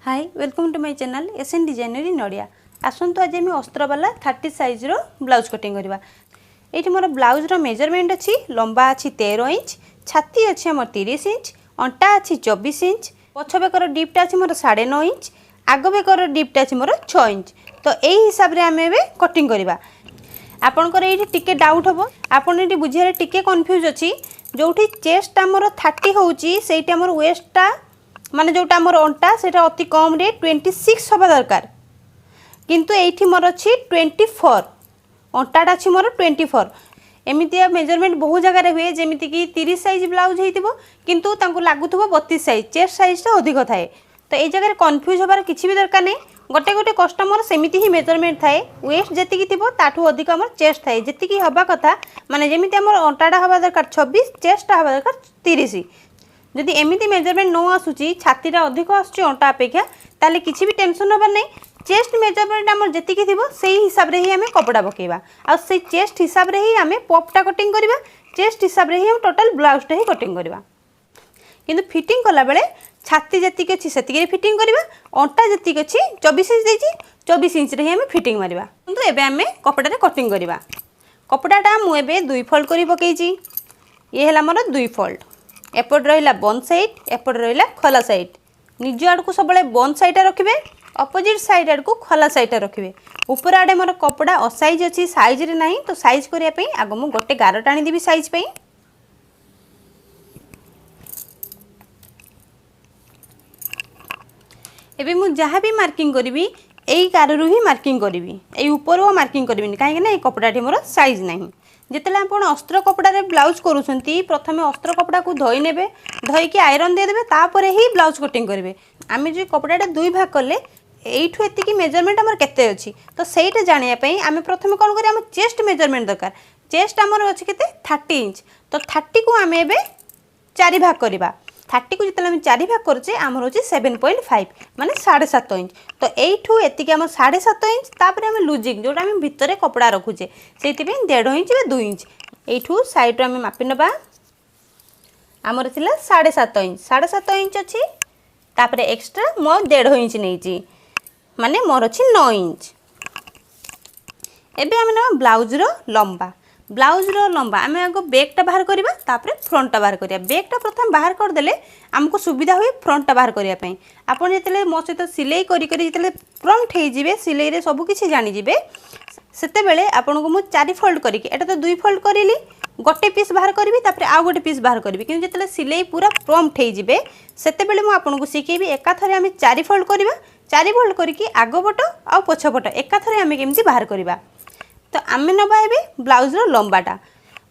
Hi welcome to my channel SN designer in Odia. आसंतु आज आम अस्त्र वाला 30 साइज रो ब्लाउज कटिंग करवा। ये मोर ब्लाउज रो मेजरमेंट अच्छी लंबा अच्छी 13 इंच, छाती अच्छी आम 30 इंच, अंटा अच्छी 24 इंच, पछ बेकर डिप्टा अच्छी मोर 9.5 इंच, आग बेकर डिप्टा अच्छी मोर 6 इंच। तो यही हिसाब से आम कटिंग करवा। आपनकर ये टिके डाउट हम आपन ये बुझे टिके कन्फ्यूज अच्छी जो चेस्ट आमर 30 होची सेटा आमर वेस्टा माने जोटा मोर अंटा सेटा अति कम रे 26 हवा दरकार, किंतु एठी मोर अच्छी 24 अंटाटा अच्छी मोर 24। एमती मेजरमेंट बहुत जगह हुए जमीती कि 30 साइज ब्लाउज हो किंतु तांको लागुथबो 32 साइज, चेस्ट साइजटा अधिक थाए। तो ये जगह कन्फ्यूज हबार किसी भी दरकार नहीं। गोटे गोटे कस्टमर सेमिति ही मेजरमेंट थाए, वेस्ट जेतिकी थिबो ताठू अधिक हमर चेस्ट थाए जेतिकी हवा कथा, माने जमीती हमर अंटाटा हवा दरकार 26, चेस्टा हवा दरकार 30। जदि एमिति मेजरमेंट न आसूची छातीटा अधिक आसुची अंटा अपेक्षा ताले किसी भी टेंशन हबार नहीं। चेस्ट मेजरमेंट आमर जेतिकी थिबो सेही हिसाब रे ही आमे कपड़ा पकेबा आ से चेस्ट हिसाब रे ही आमे पॉपटा कटिंग करबा, चेस्ट हिसाब रे ही हम टोटल ब्लाउजटा ही कटिंग करबा। किंतु फिटिंग कला बेले छाती जेतिकी अछि सेतिकी रे फिटिंग करबा, अंटा जेतिकी अछि 24 इंच देछि 24 इंच रे ही आमे फिटिंग मारिबा। किंतु एबे आमे कपड़ा रे कटिंग करबा। कपड़ाटा मु एबे दुई फोल्ड करी पकेइछि। ये हला मोर दुई फोल्ड, एपट रहिला बंद साइड, एपट रहिला खोला साइड। निज आड़ को सब बंद साइड रखिबे, अपोजिट साइड आड़ को खोला साइड रखिबे। ऊपर आड़े मोर कपड़ा असाइज अच्छी साइज रे नहीं, तो साइज करिया पई आग मु गोटे गार टाणी देबी साइज पई। एबे मु जहाँ भी मार्किंग करिवि एई गार रु ही मार्किंग करिवि, एई ऊपर वो मार्किंग करिविनी काहे ना ए कपड़ाटी मोर साइज नहीं। जिते आप अस्त्र कपड़ा ब्लाउज करूँगी प्रथम अस्त्र कपड़ा को धोई नेबे, धोईकी आयरन देदेबे, तापर ही ब्लाउज कटिंग करेंगे। आम जो कपड़ाटा दुई भाग कले एठू एतिकी मेजरमेंट आमर केते अछि तो सेटा जानिया पई आमे प्रथम कोन करी आम चेस्ट मेजरमेंट दरकार। चेस्ट आमर अछि केते 30 इंच, तो 30 को आमे एबे 4 भाग करबा। 30 को जितले आम 4 भाग करछे आमर होछि 7.5 माने 7.5 इंच। तो एठू एतिकी आम 7.5 इंच, तापर आम लुजिंग जोटा आम भितरे कपड़ा रखुचे सेति पे 1.5 इंच बा 2 इंच। एठू साइड रो आम मापि नबा। आमर थिला 7.5 इंच, 7.5 इंच अछि, तापर एक्स्ट्रा मो 1.5 इंच नेछि माने मोर अछि 9 इंच। एबे आम ना ब्लाउज रो लंबा। ब्लाउज रो लंबा आम आगो बैकटा बाहर करबा, तापर फ्रंटटा बाहर करिया। बैकटा प्रथम बाहर कर देले हमको सुविधा हुए फ्रंटटा बाहर करिया पई। आपन जेतले मो सहित सिलाई करी करी जेतले फ्रंट हे जिवे, सिलाई रे सब किछि जानि जिवे, सेते बेले आपन को मु 4 फोल्ड करी के एटा तो 2 फोल्ड करिली, गोटे पीस बाहर करबी, तापर आ गोटे पीस बाहर करबी। किंतु जेतले सिलाई पूरा प्रॉम्प्ट हे जिवे सेते बेले मु आपन को सिखेबी एका थरे आमे 4 फोल्ड करबा। 4 फोल्ड करी कि आगो पट आ पछ पट एका थरे आमे केमति बाहर करबा। तो आमे नबा एबे ब्लाउज रो लंबाटा।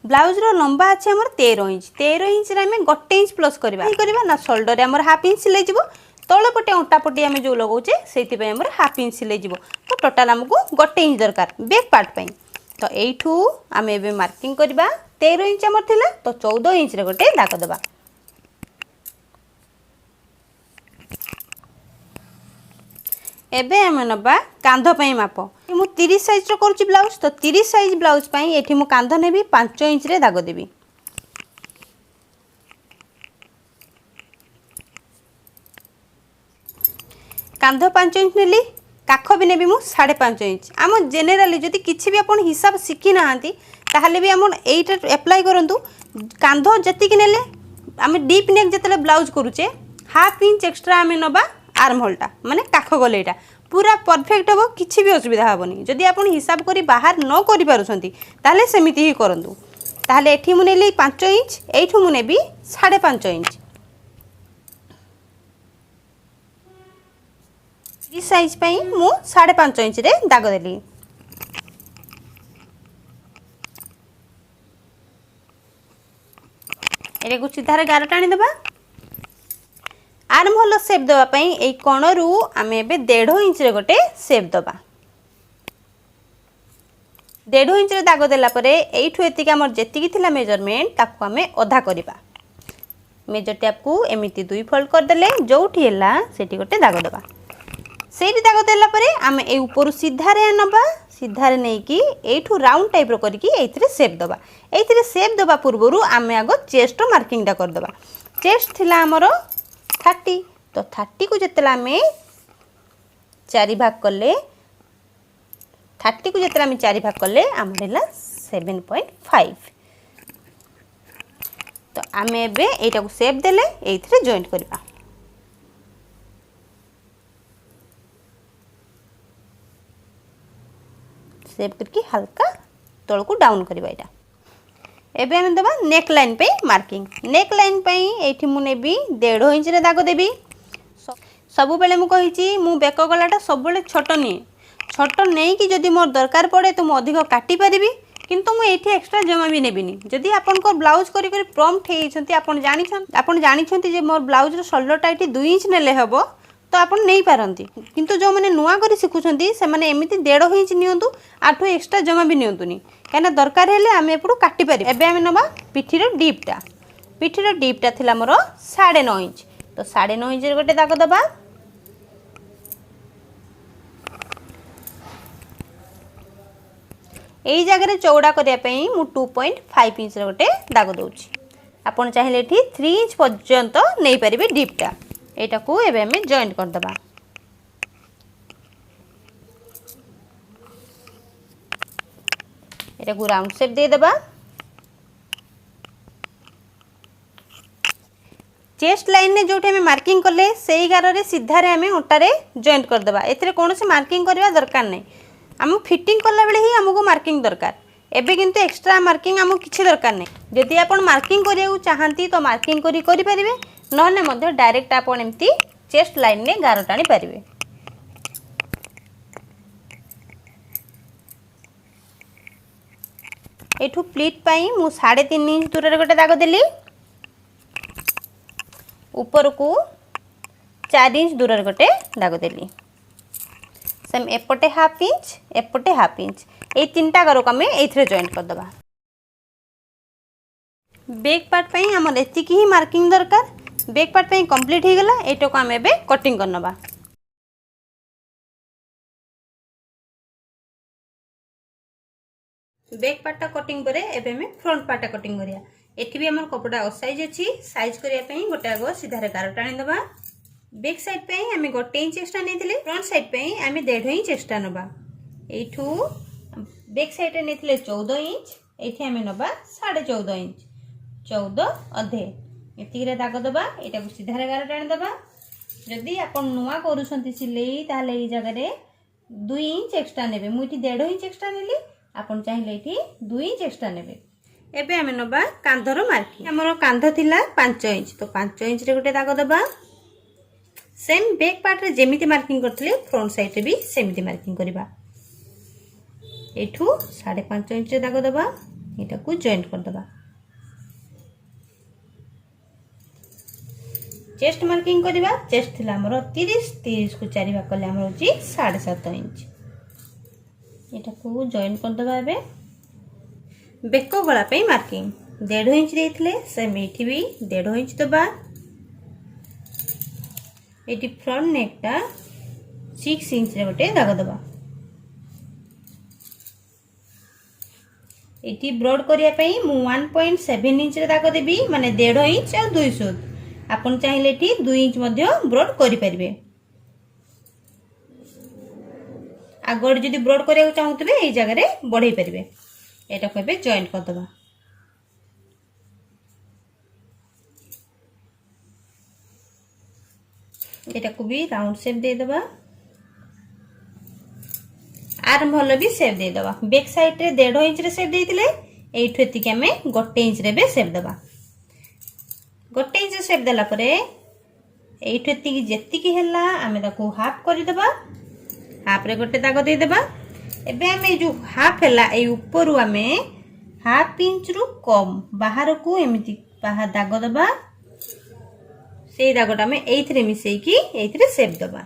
ब्लाउज रो लंबा अछि हमर 13 इंच। 13 इंच रे आमे 1 इंच प्लस करबा ना शोल्डर रे हमर हाफ इंच सिलाई जिवो, तळ पटे अंटा पटे आमे जो लगाउचे सेति पे हमर हाफ इंच सिलाई जिवो। तो टोटल हमको 1 इंच दरकार बैक पार्ट पई। तो एठू आमे एबे मार्किंग करबा। 13 इंच हमर थिला तो 14 इंच रे गोटे दाग देबा। एबे आमे नबा कांध पई माप। मु 30 साइज रो करछि ब्लाउज, तो 30 साइज ब्लाउज पई एठी मु कांध नेबी 5 इंच रे दाग देबी। कांध 5 इंच नेली, काख भी नेबी मु 5.5 इंच। आम जेनेराली जदि किछि भी अपन हिसाब शिखि नाहांती ताहले भी हम एटा अप्लाई करंतु। कांध जति नेले आम डीप नेक जतले ब्लाउज करूचे हाफ इंच एक्स्ट्रा आमे नबा आर्म होलटा माने काख गलेटा पूरा परफेक्ट हो, किछि भी असुविधा हेबनी। जदि आपण हिसाब करी बाहर न करि पारुछंती ताहले सेमिति ही करंतु। ताहले एठी मु नेली 5 इंच, एठू मु नेबी 5.5 इंच। इस साइज पई मु 5.5 इंच रे दाग देली। एरे को सीधा रे गार टाणी देबा। आर्म होल शेप देबा पई एई कोणरू आमे एबे 1.5 इंच रे गोटे शेप देबा। 1.5 इंच रे दाग देला परे एइठू एतिक हमर जेतिकी थिला मेजरमेंट ताकू आमे आधा करबा। मेजर टेप को एमिति 2 फोल्ड कर देले जोठी हैला सेठी गोटे दाग देबा। सेठी दाग देला परे आमे ए ऊपर सीधा रे नबा, सीधा रे नै कि एइठू राउंड टाइप रो करी कि एइथरे शेप देबा। एइथरे शेप देबा पूर्वरु आमे आगो चेस्ट रो मार्किंग दा कर देबा। चेस्ट थिला हमरो 30, तो 30 को जितला में 4 भाग कले 30 को जिते आम 4 भाग कले आम 7.5। तो आम एटा सेप देले एइथरे जॉइंट करबा। सेप करके हल्का तल को डाउन करबा। एटा एबे हम दबा नेक लाइन पे मार्किंग। नेक लाइन पे एठी मु नेबी 1.5 इंच रे दाग देबी। सबु बेले मु कहिची मु बेक गलाटा सब बेले छोट नि छोट नहीं कि जदि मोर दरकार पड़े तो मु अधिक काटी परिबी, किंतु मु एठी एक्स्ट्रा जमा भी नेबिनी। जदि आपन को ब्लाउज करी करी प्रॉम्प्ट हे छंती आपन जानि छंती जे मोर ब्लाउज रो शोल्डर टाइट 2 इंच नेले हबो तो आपन नहीं पारंती, किंतु जो माने नुआ करी सिखुछंती से माने एमिति 1.5 इंच नियंतु, आठो एक्स्ट्रा जमा भी नियंतुनी, काना दरकार हेले आमे एपडू काटी पारि। एबे आमे नबा पिठीर डीपटा थिला मोर 9.5 इंच। तो 9.5 इंच रे गोटे दाग दबा। एई जगह रे चौड़ा करिया पई मु 2.5 इंच रे गोटे दाग दउची। आपन चाहिले एठी 3 इंच पर्यंत नै परिबे डीपटा। एटा को एबे हमें जॉइंट कर दबा। एटा को राउंड शेप दे दबा। चेस्ट लाइन ने जोटे हमें मार्किंग करले सेही गार रे सीधा रे हमें ओटा रे जॉइंट कर दबा। एथिरे कोनोसी मार्किंग करबा दरकार नै। हम फिटिंग करला बेले ही हमको मार्किंग दरकार। एबे किंतु एक्स्ट्रा मार्किंग हमको किछि दरकार नै। जदि आपण मार्किंग करिया चाहंती तो मार्किंग करी परिबे, नहले मध्य डायरेक्ट आपण एम्ति चेस्ट लाइन ने गार टाणी पारिबे। एठू प्लीट पाई मु 3.5 इंच दूर रे गोटे दाग देली। ऊपर को 4 इंच दूर रे गोटे दाग देली। सेम एपटे हाफ इंच एपटे हाफ इंच ए तीनटा गार को हमें एथरे जॉइंट कर दबा। बैक पार्ट पई हमर एतिकी ही मार्किंग दरकार। बैक पार्ट पई कंप्लीट हो गला। एटो को हम एबे कटिंग करनबा। बैक पार्ट कटिंग करे एबे हम फ्रंट पार्ट कटिंग करिया। एठी भी हमर कपड़ा असाइज अछि। साइज करिया पई गोटे आगो सीधा रे गार टाणी दबा। बैक साइड पे हमें 1 इंच एक्स्ट्रा नेथिले, फ्रंट साइड पे हमें 1.5 इंच एक्स्ट्रा नबा। एठू बैक साइड रे नेथिले 14 इंच, एठी हमें नबा 14.5 इंच, 14 अधे एतिक रे दाग दबा। एटा को सीधा रे गार टाणी दबा। जदि आपण नुआ करूछंती सिलेई ताले ए जगह रे 2 इंच एक्स्ट्रा नेबे। मु एठी 1.5 इंच एक्स्ट्रा नेली, आपण चाहिले एठी 2 इंच एक्स्ट्रा नेबे। एबे हमें नबा कांधरो मार्किंग। हमरो कांध थिला 5 इंच, तो 5 इंच रे गोटे दाग दबा। सेम बैक पार्ट रे जेमिति मार्किंग करथिले फ्रंट साइड रे भी सेमिति मार्किंग करबा। एठू 5.5 इंच रे दाग दबा। एटा को जॉइंट कर दबा। चेस्ट मार्किंग करबा। चेस्ट थिला हमरो 30 को 4 भाग करले हमरो होची 7.5 इंच। एटा को जॉइंट कर दबा। एबे बेको गला पे मार्किंग 1.5 इंच देथिले, सेम एठी भी 1.5 इंच दबा। एटी फ्रंट नेक टा 6 इंच रे गोटे दाग दबा। एटी ब्रॉड करिया पई मु 1.7 इंच रे दाग देबी, माने 1.5 इंच और 2 सूत। आपण चाहिले एटी 2 इंच मध्य ब्रॉड करि परिबे। आगड जदि ब्रॉड करिया चाहउतबे एई जगह रे बढ़ाई परिबे। एटा को बे जॉइंट कर दबा। एटा को भी राउंड शेप दे दबा। आर्म भलो भी शेप दे दबा। बैक साइड रे 1.5 इंच रे शेप देइतिले, एठु एतिके हमें 1 इंच रे बे शेप दबा। 1 इंच शेप देला परे एठु एतिकी जेतिकी हैला हमें ताको हाफ करि दबा। हाफ रे गोटे दाग दे दबा। एबे हमें जो हाफ हैला ए ऊपर हमें हाफ इंच रु कम बाहर को एमिति बाहर दाग दबा। से दागटा में एइथरे मिसेई की एइथरे शेप दबा।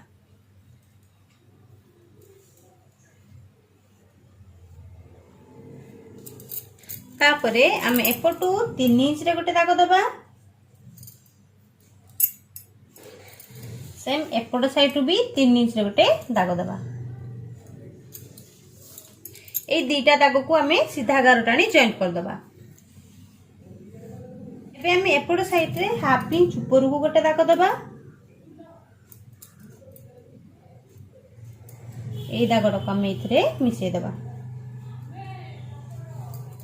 तापरे आमे एपटू 3 इंच रे गोटे दाग दबा। सेम एपट साइड भी 3 इंच रे गोटे दाग दबा। ए दीटा दाग को आमे सीधा गार टाणी जॉइंट कर दबा। एबे आमे एपट साइड रे हाफ इंच ऊपर को गोटे दाग दबा। এই দাগটাକୁ ଆମେ ଏଥିରେ ମିଶେଇ ଦେବା।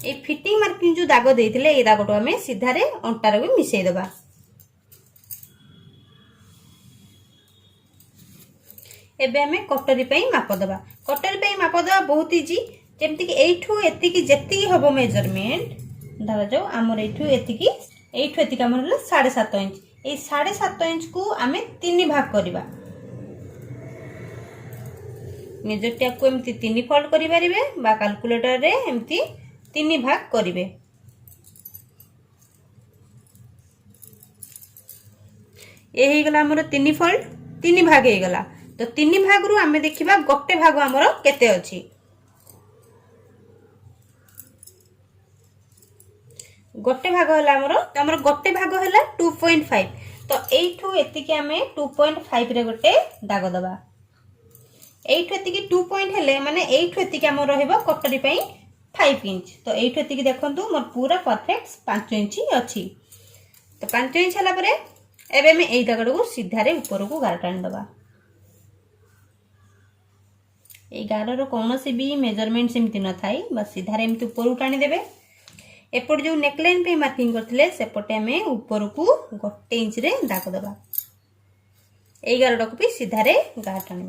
এই ফিটিং মার্কিং जो দাগ ଦେଇଥିଲେ এই দাগটো ଆମେ ସିଧାରେ ଅଣ୍ଟାରେ ବି ମିଶେଇ ଦେବା। ଏବେ ଆମେ କଟରୀ ପାଇଁ ମାପ ଦେବା। କଟରୀ ପାଇଁ ମାପ ଦେବା ବହୁତ ଇଜି। ଯେମିତି କି ଏଇଠୁ ଏତିକି ଯେତିକି ହବ মেজারমেন্ট ଧରାଯାଉ ଆମର ଏଇଠୁ ଏତିକି ଆମର ହେଲା 7.5 इंच। এই 7.5 इंच को ଆମେ 3 ଭାଗ କରିବା। मेजर टेप को एमती 3 फोल्ड करि परिबे बा कैलकुलेटर रे एमती 3 भाग करिवे। ए हे गला हमर 3 फोल्ड 3 भाग हे गला। तो 3 भाग रु आमे देखिबा गोटे भाग हमर केते अछि। गोटे भाग हला हमर गोटे भाग हला 2.5। तो एठू एतिके आमे 2.5 रे गोटे दाग दबा। एठू एतिके 2 पॉइंट हेले माने एठू एतिके हमर रहइबो कटरी पई 5 इंच। तो एठू एतिके देखंतु मोर पूरा परफेक्ट 5 इंच अछि। तो 5 इंच हला परे एबे में एई दागडू सीधा रे ऊपर को गार टान दबा। ए गारर कोनोसी भी मेजरमेंट सिमति न थाई बस सीधा रे एमति ऊपर टाणी देबे। एपट जो नेकलाइन पे मार्किंग करथिले सेपटे में ऊपर को 1 इंच रे दाग दबा। एई गारडा को भी सीधा रे गार टाणी।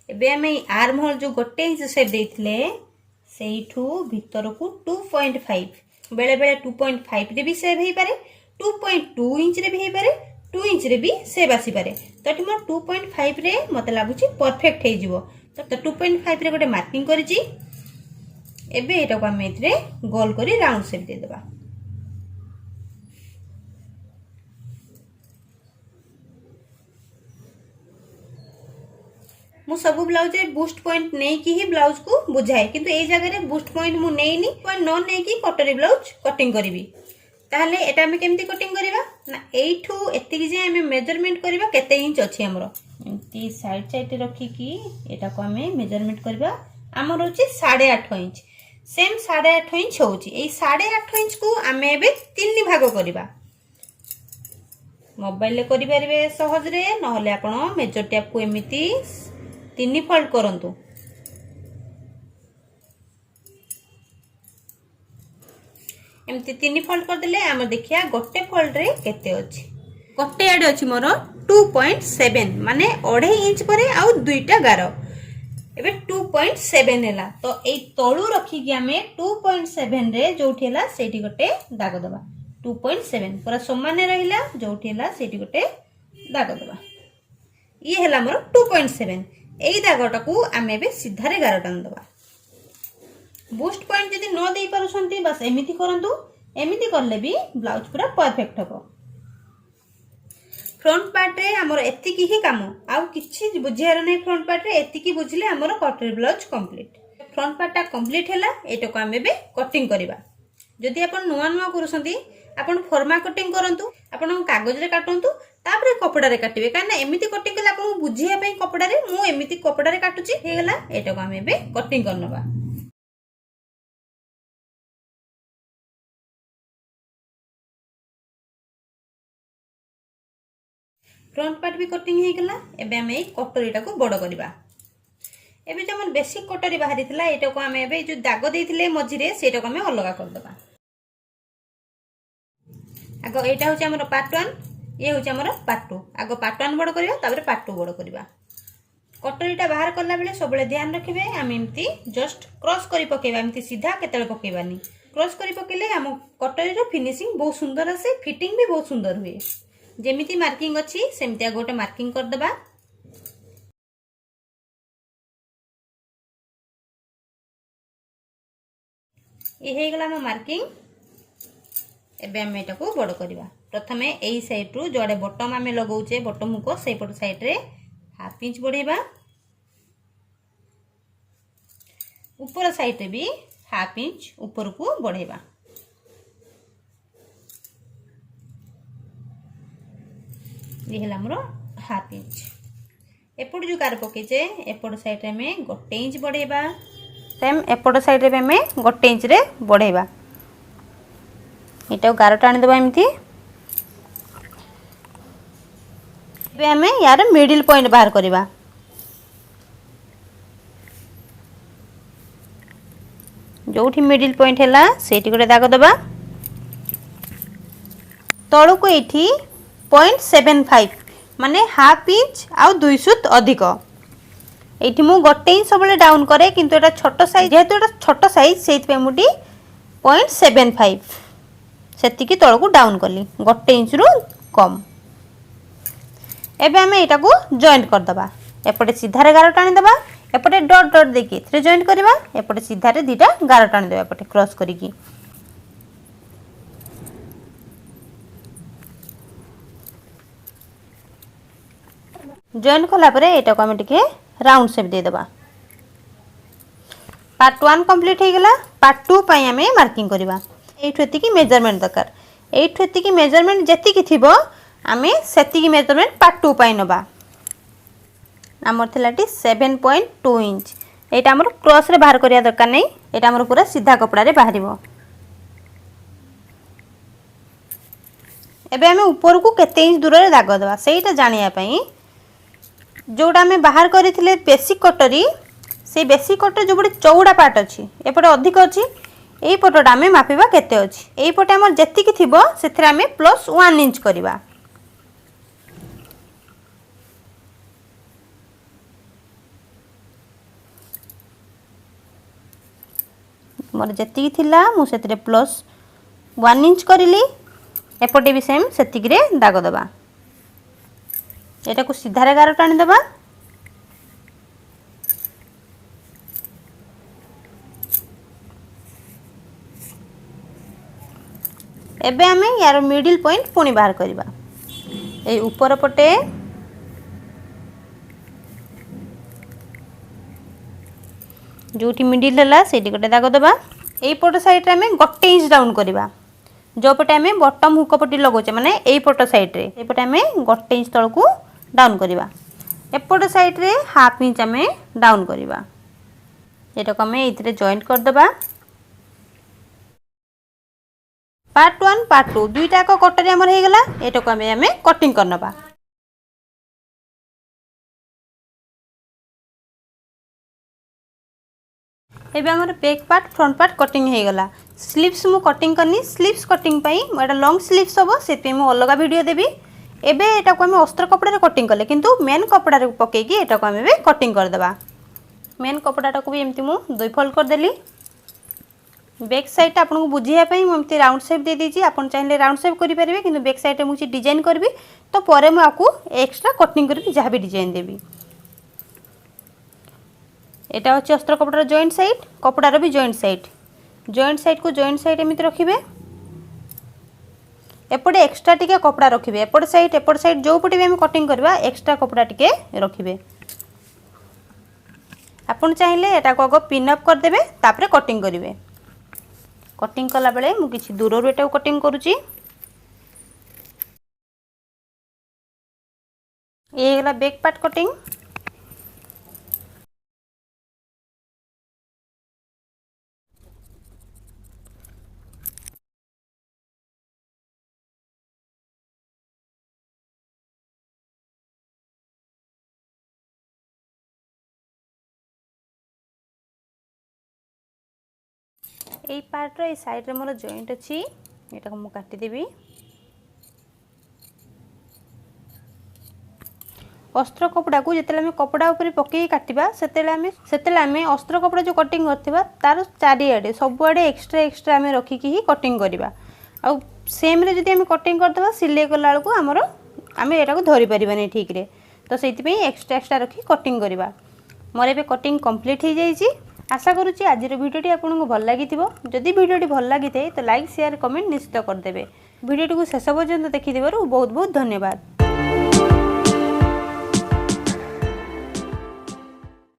एबे हमें आर्म होल जो 1 इंच सेप देथिले सेइठू भीतर को 2.5 बेले बेले 2.5 रे भी सेव हे पारे 2.2 इंच रे भी हे पारे 2 इंच रे भी सेव आसी पारे। तो एठी मोर 2.5 रे मते लागुची परफेक्ट हे जिवो। तो 2.5 रे गोटे मार्किंग करिची। एबे एटा को हम एथरे गोल करी राउंड शेप दे देबा। मु सब ब्लाउज रे बूस्ट पॉइंट नै की ही ब्लाउज को बुझाए किंतु ए जगह रे बूस्ट पॉइंट मु नेइनी पॉइंट न नै की कटरी ब्लाउज कटिंग करिवि। ताहले एटा हम केमती कटिंग करिवा ना एठू एतिकी जे हम मेजरमेंट करिवा केते इंच अछि हमरो एमती साइड साइड रखी की एटा को हम मेजरमेंट करिवा। हमर होची 8.5 इंच सेम 8.5 इंच होची। ए 8.5 इंच को हम एबे 3 भाग करिवा। मोबाइल ले करि परिबे सहज रे नहले आपण मेजर टेप को एमिति 3 फोल्ड करंतु। एमती 3 फोल्ड कर देले हम देखिया गोटे फोल्ड रे केते अछि। गोटे आडे अछि मोर 2.7 माने 2.5 इंच परे आउ दुईटा गार एबे 2.7 हैला। तो ए तळु रखी कि हमें 2.7 रे जोठी हैला सेठी गोटे दाग दबा। 2.7 पूरा समान रहिला जोठी हैला सेठी गोटे दाग दबा। ये हैला मोर 2.7। एई दागटा को आमे बे सीधा रे गार टान दबा। बूस्ट पॉइंट जदी न देई पारुछंती बस एमिति करंतु। एमिति करले भी ब्लाउज पूरा परफेक्ट हबो। फ्रंट पार्ट रे हमर एतिकी ही काम आउ किछि बुझियार नै। फ्रंट पार्ट रे एतिकी बुझले हमर कटरी ब्लाउज कंप्लीट। फ्रंट पार्ट ता कंप्लीट हैला। एटा को आमे बे कटिंग करबा। जदी आपण नुवा नुवा करूछंती आपण फॉर्मा कटिंग करंतु। आपण कागज रे काटंतु तापरे कपड़ा रे काटिबे काना एमिति कटिंग कले आपण बुझिया पई कपड़ा रे मु एमिति कपड़ा रे काटुची हे गेला। एटा को आमे बे कटिंग करनबा। फ्रंट पार्ट भी कटिंग हे गेला। एबे हमें कटरीटा को बड़ करबा। एबे जे हमर बेसिक कटरी बाहरी थिला एटा को हमें एबे जो दाग देथिले मझी रे सेटा को हमें अलगा कर दबा। आगो एटा होचे हमर पार्ट 1 ये होचे हमर पार्ट 2। आगो पार्ट 1 बड़ करबा तापर पार्ट 2 बड़ करबा। कटरीटा बाहर करला बेले सबले ध्यान रखिबे हम एमती जस्ट क्रॉस करी पकेबा। एमती सीधा केतले पकेबानी। क्रॉस करी पकेले हम कटरी रो फिनिशिंग बहुत सुंदर आसे फिटिंग भी बहुत सुंदर हुए। जेमिति मार्किंग अछि सेमति गोटे मार्किंग कर दबा। ये हे गला हम मार्किंग। एबे हम एटा को बड़ करबा। प्रथमे एई साइड रु जोडे बॉटम हमें लगाउचे बॉटम को सेई पट साइड रे हाफ इंच बढ़ेबा। ऊपर साइड रे भी हाफ इंच ऊपर को बढ़ेबा। ये हला हमरो हाफ इंच। एपट जो कार पकेचे एपट साइड रे में 1 इंच बढ़ेबा। सेम एपट साइड रे में 1 इंच रे बढ़ेबा। एटा गार टाणी देबा एमती। ଏବେ ଆମେ यार मिडिल पॉइंट बाहर करवा। जोठी मिडिल पॉइंट है सेठी गोटे दाग दबा। तलू को ये 0.75 माने हाफ इंच आउ 2 सूत अधिक। ये मु गोटे इंच सब डाउन करे किंतु एटा छोट साइज जेहेतु एटा छोट साइज से मुझे 0.75 सेतिकी तल को डाउन कली गोटे इंच रु कम। एबे आमे एटा को जॉइंट कर दबा। एपटे सीधा गार टाणी दबा एपटे डॉट डॉट देखि एथरे जॉइंट करबा। एपटे सीधा रे दीटा गार टाणी देबा एपटे क्रॉस करिकी। जॉइंट कला परे एटा को आमे टिके राउंड शेप दे दबा। पार्ट 1 कंप्लीट हो गला। पार्ट 2 पई आमे मार्किंग करबा। एठु एतिकी मेजरमेंट दरकार। एठु एतिकी मेजरमेंट जेतिकी थिबो आमे सेतिकी मेजरमेंट पार्ट 2 पई नबा। हमर थिलाटी 7.2 इंच। एटा हमर क्रॉस रे बाहर करिया दरकार नै। एटा हमर पूरा सीधा कपड़ा रे बाहरिबो। एबे आमे ऊपर को केते इंच दूर रे दाग दबा सेटा जानिया पई जोड़ा आमे बाहर करथिले बेसिक कटरी से बेसिक कटर जो बड़े चौड़ा पार्ट अच्छी एपटे अधिक अच्छी एई पटटा आमे मापिबा केते अच्छी। एई पटे हमर जेतिकी थिबो सेथरे आमे +1 इंच करबा। मोर जेतिकी थिला मु सेथरे +1 इंच करिली। एपटे भी सेम सेतिकी रे दाग दबा। एटा को सीधा रे गार टाणी दबा। एबे आमे यार मिडिल पॉइंट पुणी बाहर करबा। ए ऊपर पटे जोटी मिडिल हला सेठी गोटे दाग दबा। एई पट साइड रे आमे गोटे इंच डाउन करबा। जो पटे आमे बॉटम हुक पट्टी लगोचे माने एई पट साइड रे ए पटे आमे गोटे इंच तळ को डाउन करबा। एपट साइड रे हाफ इंच आमे डाउन करबा। एटा को आमे इथरे जॉइंट कर दबा। पार्ट 1 पार्ट 2 दुईटा को कटरी हमर हे गला। एटा को आमे कटिंग करनबा। एबे हमर back part front part cutting हे गला। स्लीव्स मु कटिंग करनी। स्लीव्स कटिंग पई एटा लॉन्ग स्लीव्स हबो सेते मु अलगा वीडियो देबी। एबे एटा को आमे अस्त्र कपड़ा रे कटिंग करले किंतु मेन कपड़ा रे पकेकी एटा को आमे कटिंग कर देबा। मेन कपड़ाटा को भी एमती मु दुई फोल्ड कर देली। बैक साइड आपको बुझाइया मुझे राउंड शेप दे दीजिए। आप चाहिए राउंड शेप करेंगे कि बैक साइड मुझे डिजाइन करी तो पर मुझे एक्स्ट्रा कटिंग करी जहाँ भी डिजाइन देवी। एटा अच्छे अस्त्र कपड़ार जॉइंट साइड कपड़ार भी जॉइंट साइड को जॉइंट साइड एमती रखिए। एपटे एक्स्ट्रा टिके कपड़ा रखिए। एपट साइड जो पटे भी आम कटिंग करवा एक्स्ट्रा कपड़ा टिके रखिए। आपन चाहिए एटा को आगो पिन अप कर देबे तापरे कटिंग करिवे। कटिंग कला बेले मु किछि दूर रे एटा कटिंग करूची। ये गला बैक पार्ट कटिंग। এই পার্টর এই সাইডরে মোর জয়েন্ট ଅଛି এটাকে মু কাটি দেবি। अस्त्र कपड़ा को जिते आम कपड़ा उपर पकई काटिबा सेते आम अस्त्र कपड़ा जो कटिंग करथिबा तार चारिआडे सबुआडे एक्स्ट्रा आम रखिकी ही कटिंग करबा। आ सेम रे जदि आम कटिंग करदबा सिलाई कला बेलू आमर आम एटा को धरि परिबानी ठीक रे तो सेति एक्स्ट्रा रखी कटिंग करबा। मोर एबे कटिंग कंप्लीट हो जाइए। आशा करुच्ची आज भिडियोटी आपको भल लगी। जदि भिडियोटी भल लगी तो लाइक शेयर कमेंट निश्चित करदे। भिडियोटी को शेष पर्यंत देखि बहुत बहुत धन्यवाद।